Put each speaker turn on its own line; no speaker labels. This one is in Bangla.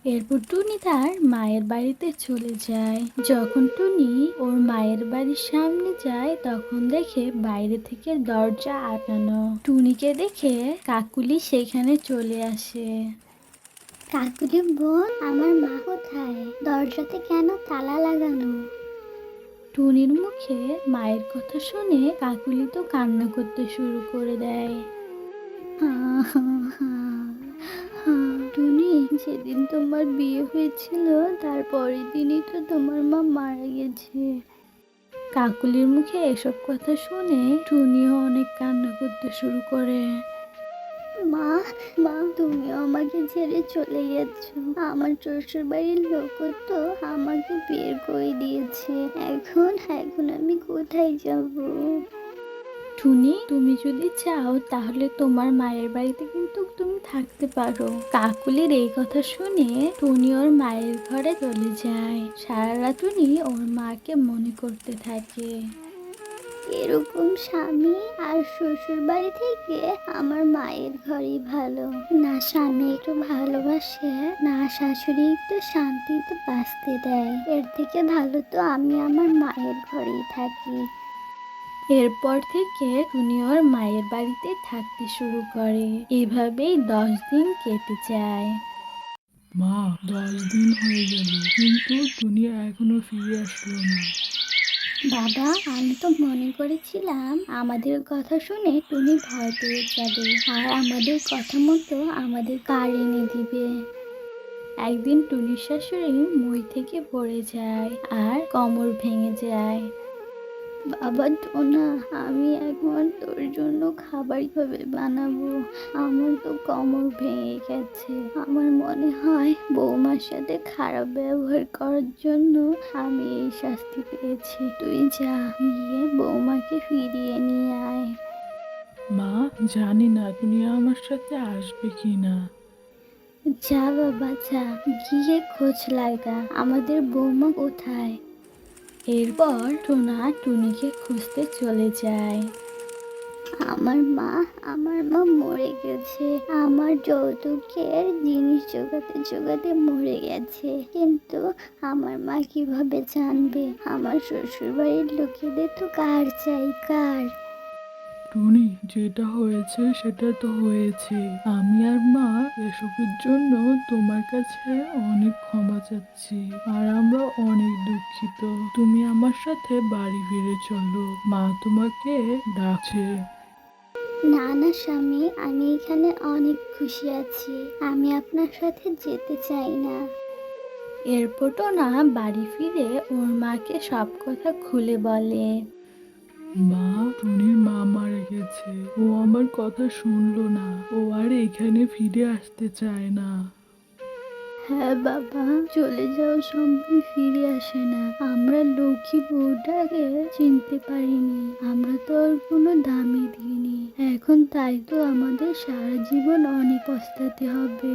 এরপর টুনি তার মায়ের বাড়িতে চলে যায়। যখন টুনি ওর মায়ের বাড়ির সামনে যায় তখন দেখে বাইরে থেকে দরজা আটানো। টুনিকে দেখে কাকুলি সেখানে চলে আসে।
কাকুলি বোন, আমার মা কোথায়? দরজাতে কেন তালা লাগানো?
টুনির মুখে মায়ের কথা শুনে কাকুলি তো কান্না করতে শুরু করে দেয়। টুনি, যেদিন তোমার বিয়ে হয়েছিল তার পরের দিনই তো তোমার মা মারা গেছে। কাকুলির মুখে এসব কথা শুনে টুনিও অনেক কান্না করতে শুরু করে।
মা, মা, তুমিও আমাকে ছেড়ে চলে গেছো। আমার শ্বশুর বাড়ির লোকও তো আমাকে বের করে দিয়েছে। এখন এখন আমি কোথায় যাব?
টুনি, তুমি যদি চাও তাহলে তোমার মায়ের বাড়িতে কিন্তু তুমি থাকতে পারো। কাকুলির এই কথা শুনে টুনি ওর মায়ের ঘরে চলে যায়। সারা রাত টুনি ওর মাকে মনে করতে থাকে।
এরকম স্বামী আর শ্বশুর বাড়ি থেকে আমার মায়ের ঘরই ভালো। না স্বামী একটু ভালোবাসে, না শাশুড়ি একটু শান্তিতে বাঁচতে দেয়। এর থেকে ভালো তো আমি আমার মায়ের ঘরেই থাকি।
এরপর থেকে টুনি ওর মায়ের বাড়িতে থাকতে শুরু করে। এভাবেই 10 দিন কেটে যায়।
মা, 10 দিন হয়ে গেল কিন্তু টুনি এখনো ফিরে আসলো না।
বাবা, আমি তো মনে করেছিলাম আমাদের কথা শুনে টুনি ভয় পেয়ে যাবে আর আমাদের কথা মতো আমাদের কার এনে দিবে।
একদিন টুনির শাশুড়ি মই থেকে পড়ে যায় আর কোমর ভেঙে যায়।
বাবা টোনা, আমি এখন তোর জন্য খাবার কিভাবে বানাবো? আমার তো কোমর ভেঙে গেছে। আমার মনে হয় বৌমার সাথে খারাপ ব্যবহার করার জন্য আমি এই শাস্তি পেয়েছি। তুই যা, গিয়ে বৌমাকে ফিরিয়ে নিয়ে আয়।
মা, জানি না তুমি আমার সাথে আসবে কি না।
যা বাবা যা, গিয়ে খোঁজ লাগা আমাদের বৌমা কোথায়।
এরপর টোনা টুনিকে খুঁজতে চলে যায়।
আমার মা মরে গেছে। আমার যৌতুকের জিনিস জোগাতে জোগাতে মরে গেছে। কিন্তু আমার মা কিভাবে জানবে? আমার শ্বশুর বাড়ির লোকেদের তো কার চাই, কার?
টুনি, যেটা হয়েছে সেটা তো হয়েছে। আমি আর মা এসবের জন্য তোমার কাছে অনেক ক্ষমা চাচ্ছি আর আমরা অনেক দুঃখিত। তুমি আমার সাথে বাড়ি ফিরে চলো, মা তোমাকে ডাকছে।
না না স্বামী, আমি এখানে অনেক খুশি আছি। আমি আপনার সাথে যেতে চাই না।
এরপর টোনা বাড়ি ফিরে ওর মাকে সব কথা খুলে বলে।
মা, টুনির মা মারা গেছে। ও আমার কথা শুনলো না। ও আর এখানে ফিরে আসতে চায় না।
হ্যাঁ বাবা, চলে যাও সময় ফিরে আসে না। আমরা লক্ষ্মী বউটাকে চিনতে পারিনি। আমরা তো আর কোনো দামই দিইনি। এখন তাই তো আমাদের সারা জীবন অনেক পস্তাতে হবে।